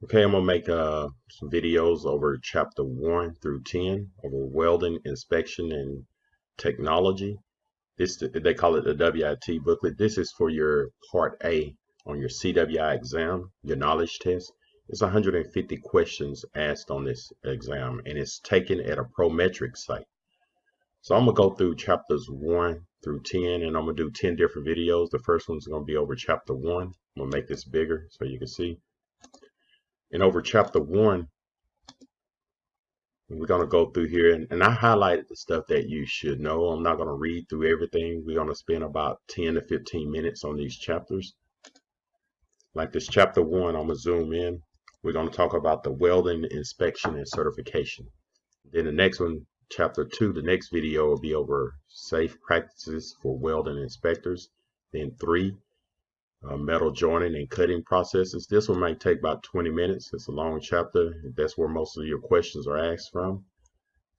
Okay, I'm gonna make some videos over chapter 1 through 10 over welding inspection and technology. This they call it the WIT booklet. This is for your part A on your CWI exam, your knowledge test. It's 150 questions asked on this exam, and it's taken at a Prometric site. So I'm gonna go through chapters 1 through 10, and I'm gonna do 10 different videos. The first one's gonna be over chapter 1. I'm gonna make this bigger so you can see. And over chapter 1, we're going to go through here, and I highlighted the stuff that you should know. I'm not going to read through everything. We're going to spend about 10 to 15 minutes on these chapters. Like this chapter 1, I'm going to zoom in. We're going to talk about the welding inspection and certification. Then the next one, chapter 2, the next video will be over safe practices for welding inspectors. Then 3, metal joining and cutting processes. This one might take about 20 minutes. It's a long chapter. That's where most of your questions are asked from.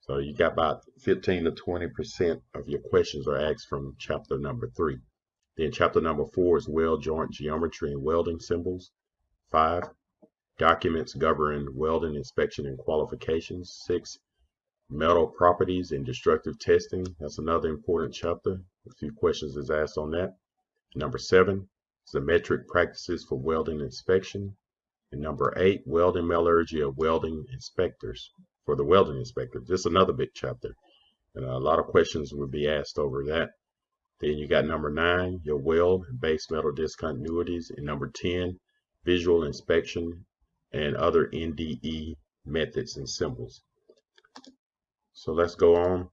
So you got about 15 to 20% of your questions are asked from chapter number 3. Then chapter number 4 is weld joint geometry and welding symbols. 5, documents governing welding inspection and qualifications. 6, metal properties and destructive testing. That's another important chapter. A few questions is asked on that. Number 7, the metric practices for welding inspection. And number 8, welding metallurgy of welding inspectors for the welding inspector. This is another big chapter, and a lot of questions would be asked over that. Then you got number 9, your weld and base metal discontinuities, and number 10, visual inspection and other NDE methods and symbols. So let's go on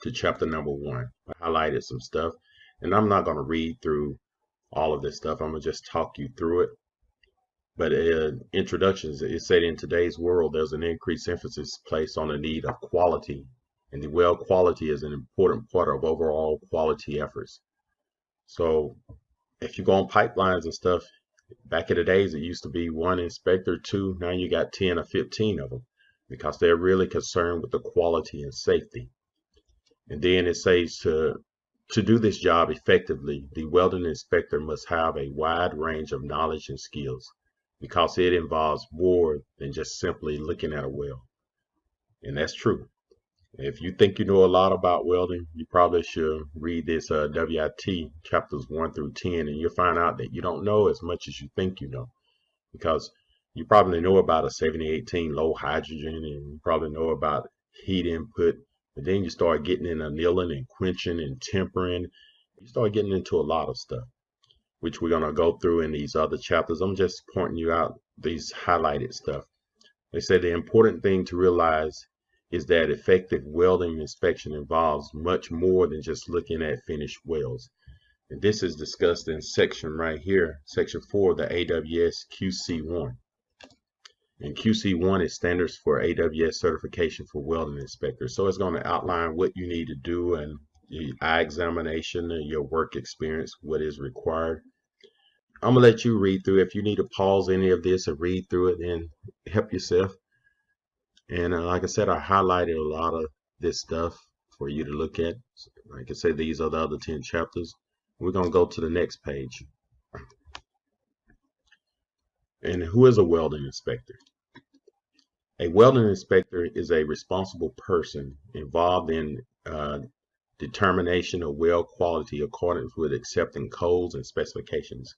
to chapter number 1. I highlighted some stuff, and I'm not going to read through all of this stuff. I'm going to just talk you through it. But introductions, it said in today's world, there's an increased emphasis placed on the need of quality, and the weld quality is an important part of overall quality efforts. So if you go on pipelines and stuff, back in the days, it used to be 1 inspector, 2, now you got 10 or 15 of them, because they're really concerned with the quality and safety. And then it says to do this job effectively, the welding inspector must have a wide range of knowledge and skills, because it involves more than just simply looking at a weld. And that's true. If you think you know a lot about welding, you probably should read this WIT chapters 1 through 10, and you'll find out that you don't know as much as you think you know, because you probably know about a 7018 low hydrogen, and you probably know about heat input. But then you start getting in annealing and quenching and tempering. You start getting into a lot of stuff, which we're going to go through in these other chapters. I'm just pointing you out these highlighted stuff. They say the important thing to realize is that effective welding inspection involves much more than just looking at finished welds. And this is discussed in section right here, section 4 of the AWS QC1. And QC1 is standards for AWS certification for welding inspectors. So it's going to outline what you need to do and your eye examination and your work experience, what is required. I'm going to let you read through. If you need to pause any of this and read through it, then help yourself. And like I said, I highlighted a lot of this stuff for you to look at. Like I said, these are the other 10 chapters. We're going to go to the next page. And who is a welding inspector? A welding inspector is a responsible person involved in determination of weld quality according with accepting codes and specifications.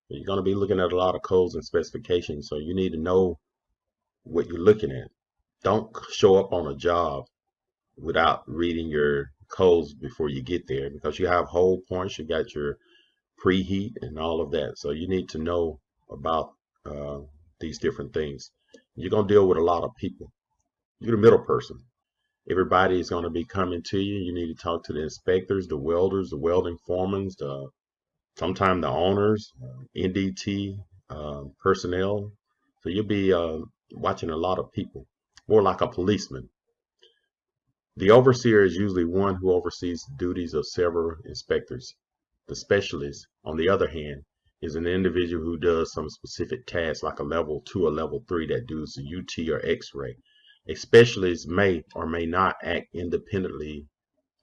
You're going to be looking at a lot of codes and specifications, so you need to know what you're looking at. Don't show up on a job without reading your codes before you get there, because you have hold points, you got your preheat and all of that. So you need to know about these different things. You're going to deal with a lot of people. You're the middle person. Everybody is going to be coming to you. You need to talk to the inspectors, the welders, the welding foremen, sometimes the owners, NDT personnel. So you'll be watching a lot of people, more like a policeman. The overseer is usually one who oversees the duties of several inspectors. The specialist, on the other hand, is an individual who does some specific task, like a level 2 or level 3 that does the UT or X-ray. A specialist may or may not act independently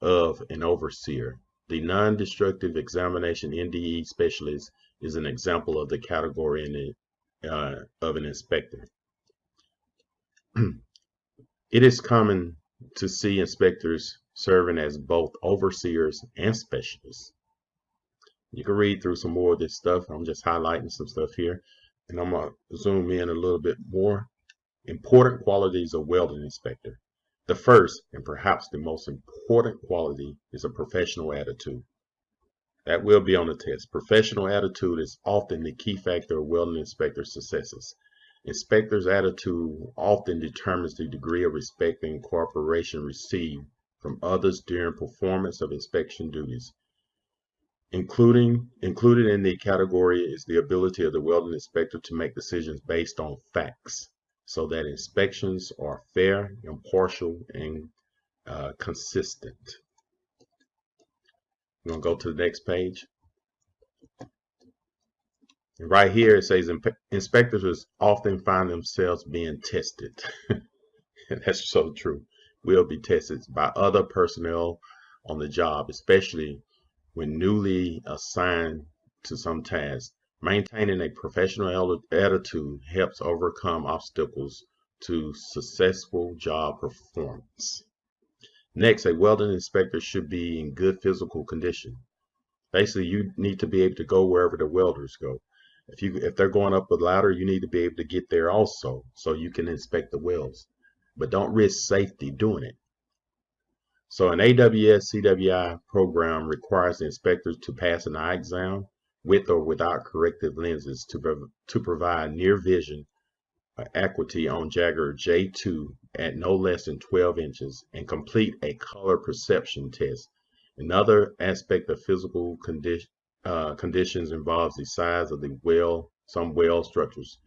of an overseer. The non-destructive examination NDE specialist is an example of the category of an inspector. It is common to see inspectors serving as both overseers and specialists. You can read through some more of this stuff. I'm just highlighting some stuff here, and I'm going to zoom in a little bit more. Important qualities of welding inspector. The first, and perhaps the most important quality, is a professional attitude. That will be on the test. Professional attitude is often the key factor of welding inspector successes. Inspector's attitude often determines the degree of respect and cooperation received from others during performance of inspection duties. Included in the category is the ability of the welding inspector to make decisions based on facts, so that inspections are fair, impartial, and consistent. We're going to go to the next page. And right here it says inspectors often find themselves being tested. And that's so true. Will be tested by other personnel on the job, especially when newly assigned to some task. Maintaining a professional attitude helps overcome obstacles to successful job performance. Next, a welding inspector should be in good physical condition. Basically, you need to be able to go wherever the welders go. If they're going up a ladder, you need to be able to get there also, so you can inspect the welds. But don't risk safety doing it. So an AWS CWI program requires the inspectors to pass an eye exam with or without corrective lenses to provide near vision acuity on Jagger J2 at no less than 12 inches and complete a color perception test. Another aspect of physical conditions involves the size of the weld, some weld structures.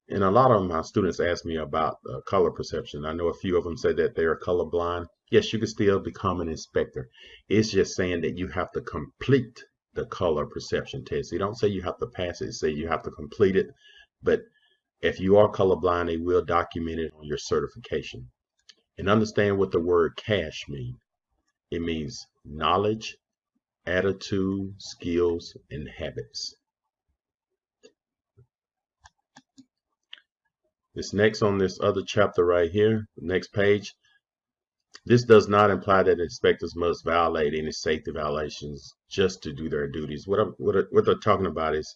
And a lot of my students ask me about color perception. I know a few of them say that they're colorblind. Yes, you can still become an inspector. It's just saying that you have to complete the color perception test. They don't say you have to pass it, say you have to complete it. But if you are colorblind, they will document it on your certification. And understand what the word CASH means. It means knowledge, attitude, skills, and habits. This next on this other chapter right here, next page. This does not imply that inspectors must violate any safety violations just to do their duties. What they're talking about is,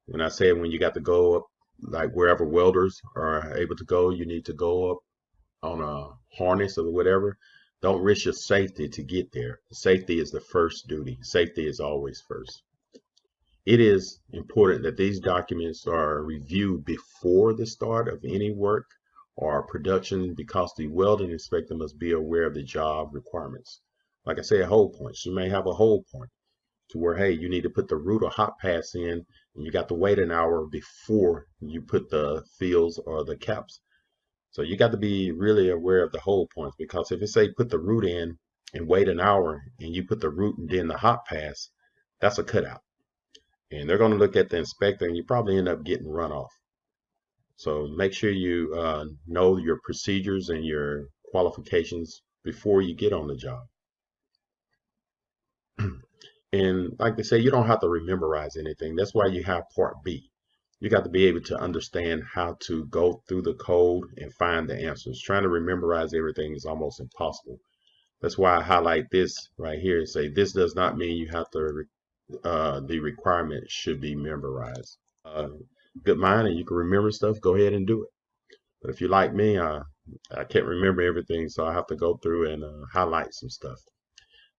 when I say when you got to go up, like wherever welders are able to go, you need to go up on a harness or whatever. Don't risk your safety to get there. Safety is the first duty. Safety is always first. It is important that these documents are reviewed before the start of any work or production, because the welding inspector must be aware of the job requirements. Like I said, hole points. You may have a hole point to where, hey, you need to put the root or hot pass in, and you got to wait an hour before you put the fields or the caps. So you got to be really aware of the hole points, because if it say put the root in and wait an hour, and you put the root and then the hot pass, that's a cutout. And they're going to look at the inspector, and you probably end up getting run off. So make sure you know your procedures and your qualifications before you get on the job. And like they say, you don't have to memorize anything. That's why you have part B. You got to be able to understand how to go through the code and find the answers. Trying to memorize everything is almost impossible. That's why I highlight this right here and say this does not mean you have to the requirement should be memorized. Good mind and you can remember stuff, go ahead and do it. But if you're like me, I can't remember everything, so I have to go through and highlight some stuff.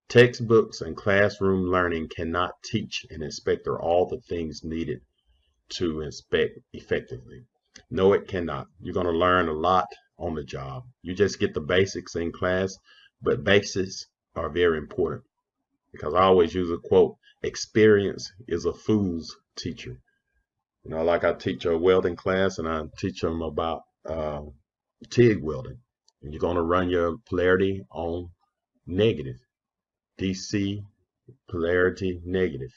Textbooks and classroom learning cannot teach an inspector all the things needed to inspect effectively. No, it cannot. You're going to learn a lot on the job. You just get the basics in class, but basics are very important, because I always use a quote, experience is a fool's teacher. You know, like I teach a welding class and I teach them about TIG welding. And you're going to run your polarity on negative. DC polarity negative.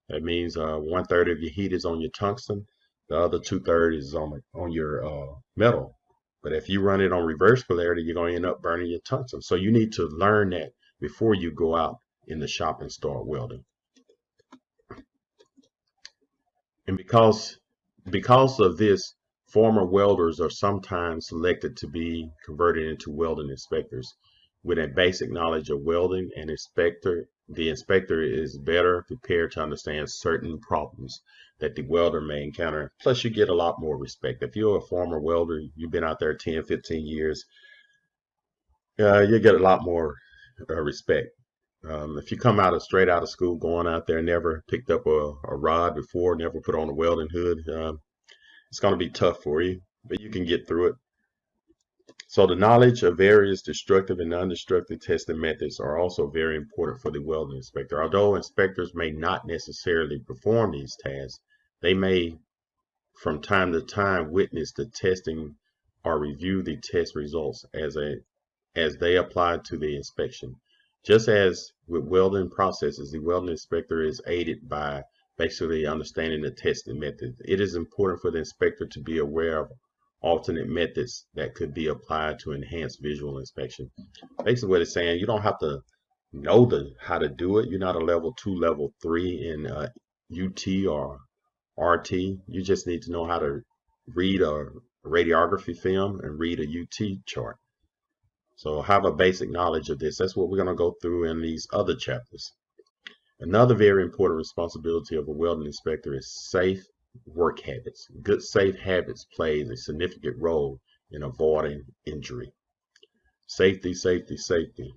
That means 1/3 of your heat is on your tungsten. The other 2/3 is on your metal. But if you run it on reverse polarity, you're going to end up burning your tungsten. So you need to learn that before you go out in the shop and start welding. And because Because of this, former welders are sometimes selected to be converted into welding inspectors. With a basic knowledge of welding, the inspector is better prepared to understand certain problems that the welder may encounter. Plus, you get a lot more respect. If you're a former welder, you've been out there 10, 15 years, you get a lot more respect. If you come straight out of school, going out there, never picked up a rod before, never put on a welding hood, it's going to be tough for you, but you can get through it. So the knowledge of various destructive and non-destructive testing methods are also very important for the welding inspector. Although inspectors may not necessarily perform these tasks, they may from time to time witness the testing or review the test results as they apply to the inspection. Just as with welding processes, the welding inspector is aided by basically understanding the testing method. It is important for the inspector to be aware of alternate methods that could be applied to enhance visual inspection. Basically what it's saying, you don't have to know how to do it. You're not a level 2, level 3 in UT or RT. You just need to know how to read a radiography film and read a UT chart. So have a basic knowledge of this. That's what we're going to go through in these other chapters. Another very important responsibility of a welding inspector is safe work habits. Good safe habits plays a significant role in avoiding injury. Safety, safety, safety.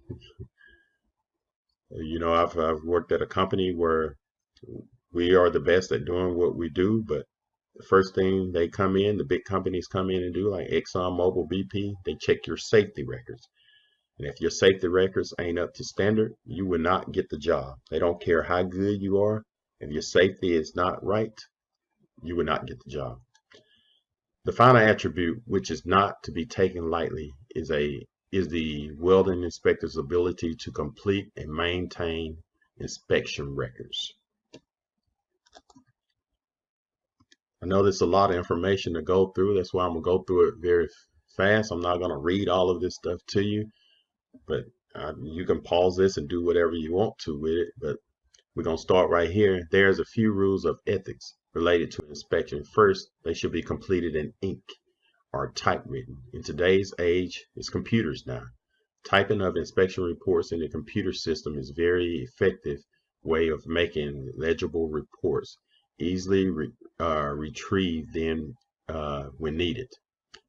You know, I've worked at a company where we are the best at doing what we do, but the first thing the big companies come in and do, like Exxon Mobil, BP, they check your safety records. And if your safety records ain't up to standard, you will not get the job. They don't care how good you are. If your safety is not right, you will not get the job. The final attribute, which is not to be taken lightly, is the welding inspector's ability to complete and maintain inspection records. I know there's a lot of information to go through. That's why I'm going to go through it very fast. I'm not going to read all of this stuff to you, but you can pause this and do whatever you want to with it. But we're going to start right here. There's a few rules of ethics related to inspection. First, they should be completed in ink or typewritten. In today's age, it's computers now. Typing of inspection reports in the computer system is very effective way of making legible reports, easily retrieved then when needed.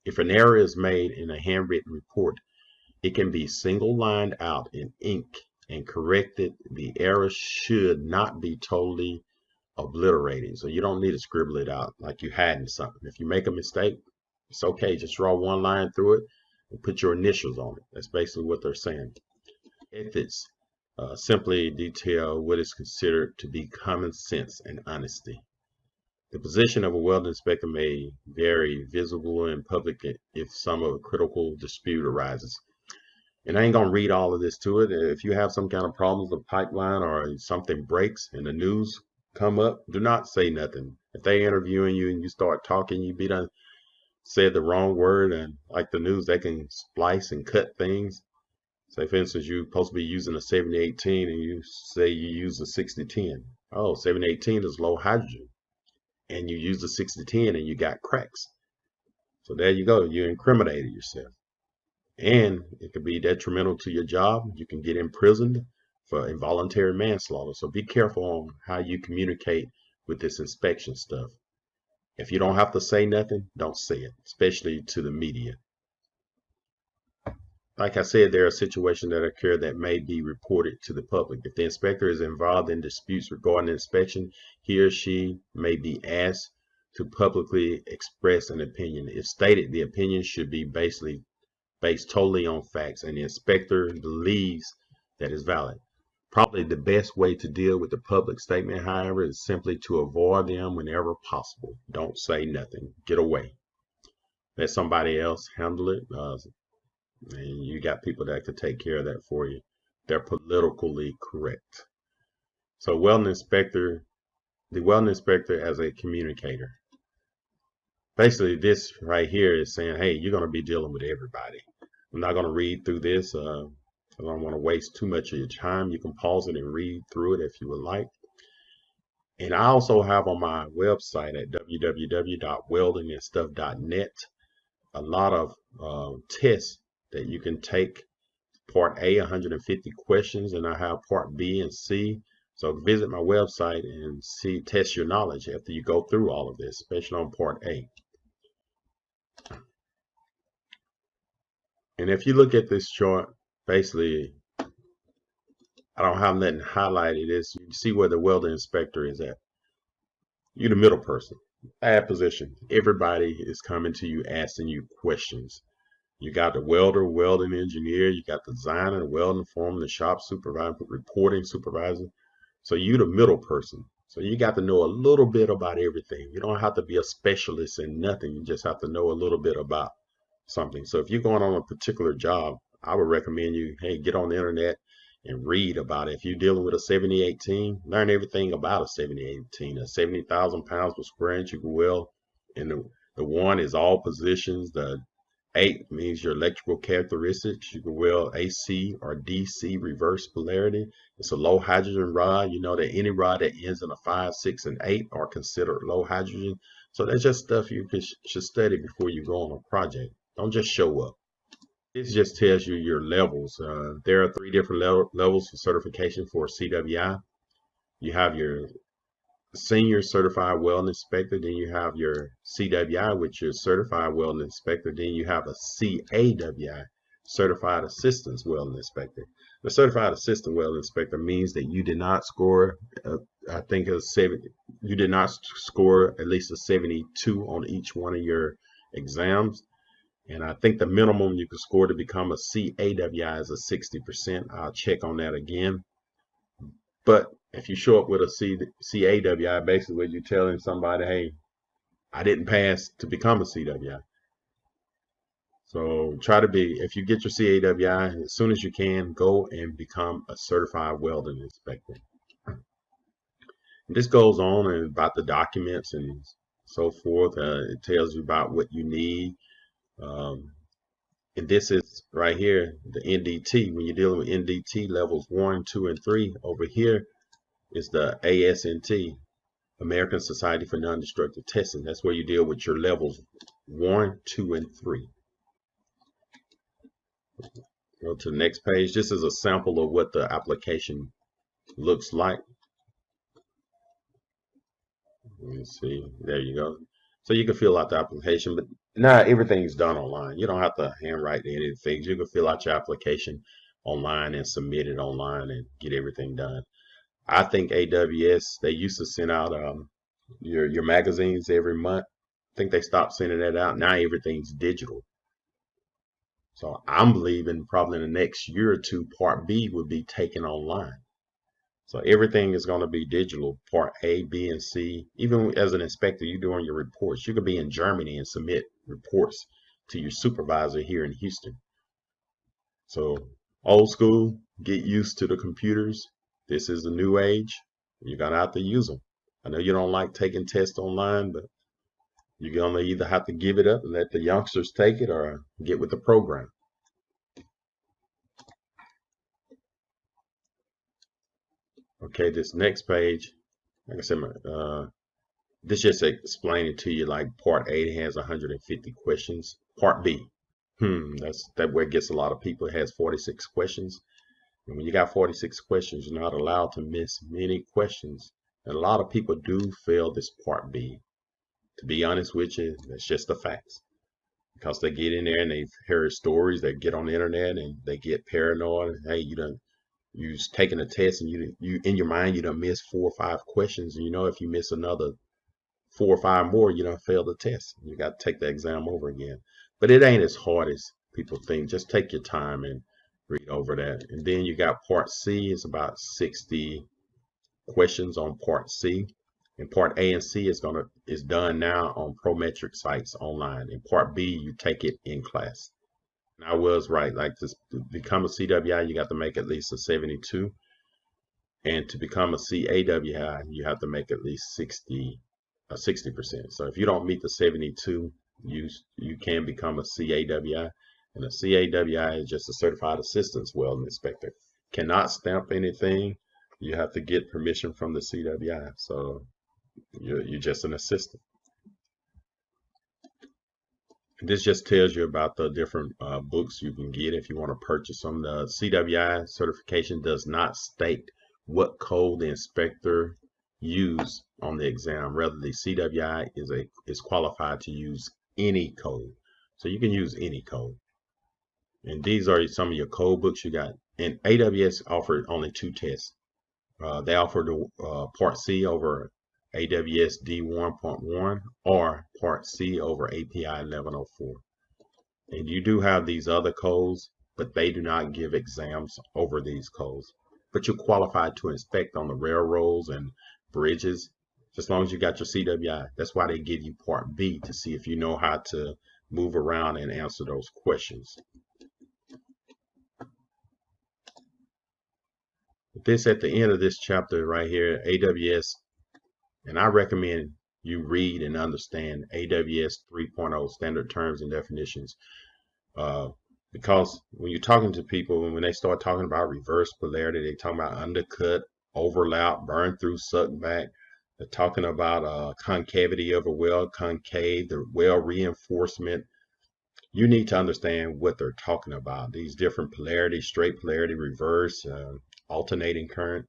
If an error is made in a handwritten report, it can be single lined out in ink and corrected. The error should not be totally obliterated. So you don't need to scribble it out like you're hiding something. If you make a mistake, it's okay. Just draw one line through it and put your initials on it. That's basically what they're saying. Ethics simply detail what is considered to be common sense and honesty. The position of a welding inspector may vary visible in public if some of a critical dispute arises. And I ain't gonna read all of this to it. If you have some kind of problems with the pipeline or something breaks and the news come up, do not say nothing. If they interviewing you and you start talking, you be done said the wrong word, and like the news, they can splice and cut things. Say for instance, you're supposed to be using a 7018 and you say you use a 6010. Oh, 7018 is low hydrogen. And you use the 6010 and you got cracks. So there you go, you incriminated yourself. And it could be detrimental to your job. You can get imprisoned for involuntary manslaughter. So be careful on how you communicate with this inspection stuff. If you don't have to say nothing, don't say it, especially to the media. Like I said, there are situations that occur that may be reported to the public. If the inspector is involved in disputes regarding the inspection, he or she may be asked to publicly express an opinion. If stated, the opinion should be based totally on facts, and the inspector believes that is valid. Probably the best way to deal with the public statement, however, is simply to avoid them whenever possible. Don't say nothing. Get away. Let somebody else handle it. And you got people that could take care of that for you. They're politically correct. So the welding inspector as a communicator. Basically, this right here is saying, hey, you're going to be dealing with everybody. I'm not going to read through this. I don't want to waste too much of your time. You can pause it and read through it if you would like. And I also have on my website at www.weldingandstuff.net a lot of tests that you can take. Part A, 150 questions, and I have part B and C. So visit my website and test your knowledge after you go through all of this, especially on part A. And if you look at this chart, basically, I don't have nothing highlighted. You see where the welding inspector is at. You're the middle person. Bad position. Everybody is coming to you asking you questions. You got the welder, welding engineer, you got the designer, the welding foreman, the shop supervisor, reporting supervisor. So you the middle person. So you got to know a little bit about everything. You don't have to be a specialist in nothing. You just have to know a little bit about something. So if you're going on a particular job, I would recommend you, hey, get on the internet and read about it. If you're dealing with a 7018, learn everything about a 7018. A 70,000 pounds per square inch you can weld. And the one is all positions. The 8 means your electrical characteristics. You can weld AC or DC reverse polarity. It's a low hydrogen rod. You know that any rod that ends in a 5, 6, and 8 are considered low hydrogen. So that's just stuff you should study before you go on a project. Don't just show up. This just tells you your levels. There are 3 different levels for certification for CWI. You have your senior certified welding inspector, then you have your CWI, which is certified welding inspector, then you have a CAWI, certified assistant welding inspector. The certified assistant welding inspector means that you did not score, I think you did not score at least a 72 on each one of your exams. And I think the minimum you can score to become a CAWI is a 60%. I'll check on that again. But if you show up with a CAWI, basically you're telling somebody, hey, I didn't pass to become a CWI. So try to be, if you get your CAWI, as soon as you can, go and become a certified welding inspector. And this goes on about the documents and so forth. It tells you about what you need. And this is right here, the NDT. When you're dealing with NDT levels 1, 2, and 3, over here is the ASNT, American Society for Non-Destructive Testing. That's where you deal with your levels 1, 2, and 3. Go to the next page. This is a sample of what the application looks like. Let me see. There you go. So you can fill out the application, but now everything's done online. You don't have to handwrite any of the things. You can fill out your application online and submit it online and get everything done. I think AWS, they used to send out your magazines every month. I think they stopped sending that out. Now everything's digital. So I'm believing probably in the next year or two, part B will be taken online. So everything is going to be digital, part A, B, and C. Even as an inspector, you're doing your reports. You could be in Germany and submit reports to your supervisor here in Houston. So old school, get used to the computers. This is the new age. You're going to have to use them. I know you don't like taking tests online, but you're going to either have to give it up and let the youngsters take it or get with the program. Okay, this next page, like I said, this just explaining to you like part A has 150 questions. Part B, that's where it gets a lot of people. It has 46 questions. And when you got 46 questions, you're not allowed to miss many questions. And a lot of people do fail this part B. To be honest with you, that's just the facts. Because they get in there and they've heard stories, they get on the internet and they get paranoid. Hey, you've taken a test and you in your mind you done missed 4 or 5 questions, and you know if you miss another 4 or 5 more, you done failed the test. You got to take the exam over again. But it ain't as hard as people think. Just take your time and read over that. And then you got part C. It's about 60 questions on part C. And part A and C is done now on Prometric sites online. And part B, you take it in class. And I was right. Like to become a CWI, you got to make at least a 72. And to become a CAWI, you have to make at least 60%. So if you don't meet the 72, you can become a CAWI. And a CAWI is just a certified assistant welding inspector. Cannot stamp anything. You have to get permission from the CWI. So you're just an assistant. This just tells you about the different books you can get if you want to purchase them. The CWI certification does not state what code the inspector used on the exam. Rather, the CWI is qualified to use any code. So you can use any code. And these are some of your code books you got. And AWS offered only 2 tests. They offered Part C over AWS D1.1 or Part C over API 1104. And you do have these other codes, but they do not give exams over these codes. But you're qualified to inspect on the railroads and bridges, as long as you got your CWI. That's why they give you Part B, to see if you know how to move around and answer those questions. This at the end of this chapter right here, AWS, and I recommend you read and understand AWS 3.0 standard terms and definitions, because when you're talking to people, when they start talking about reverse polarity, they talk about undercut, overlap, burn through, suck back. They're talking about concavity of a weld, concave, the weld reinforcement. You need to understand what they're talking about. These different polarities, straight polarity, reverse, alternating current.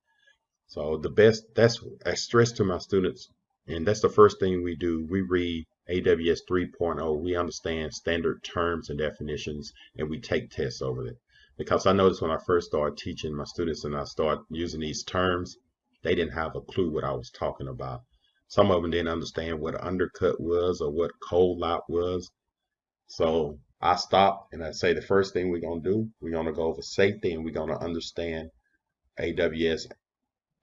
So the best, that's I stress to my students, and that's the first thing we do. We read AWS 3.0. We understand standard terms and definitions, and we take tests over it. Because I noticed when I first started teaching my students and I started using these terms, they didn't have a clue what I was talking about. Some of them didn't understand what undercut was or what cold lap was. So I stopped and I say the first thing we're going to do, we're going to go over safety, and we're going to understand AWS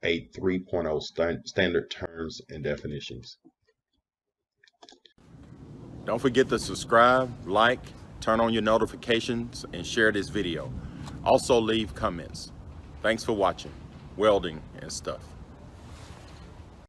3.0 standard terms and definitions. Don't forget to subscribe, like, turn on your notifications, and share this video. Also leave comments. Thanks for watching welding and stuff.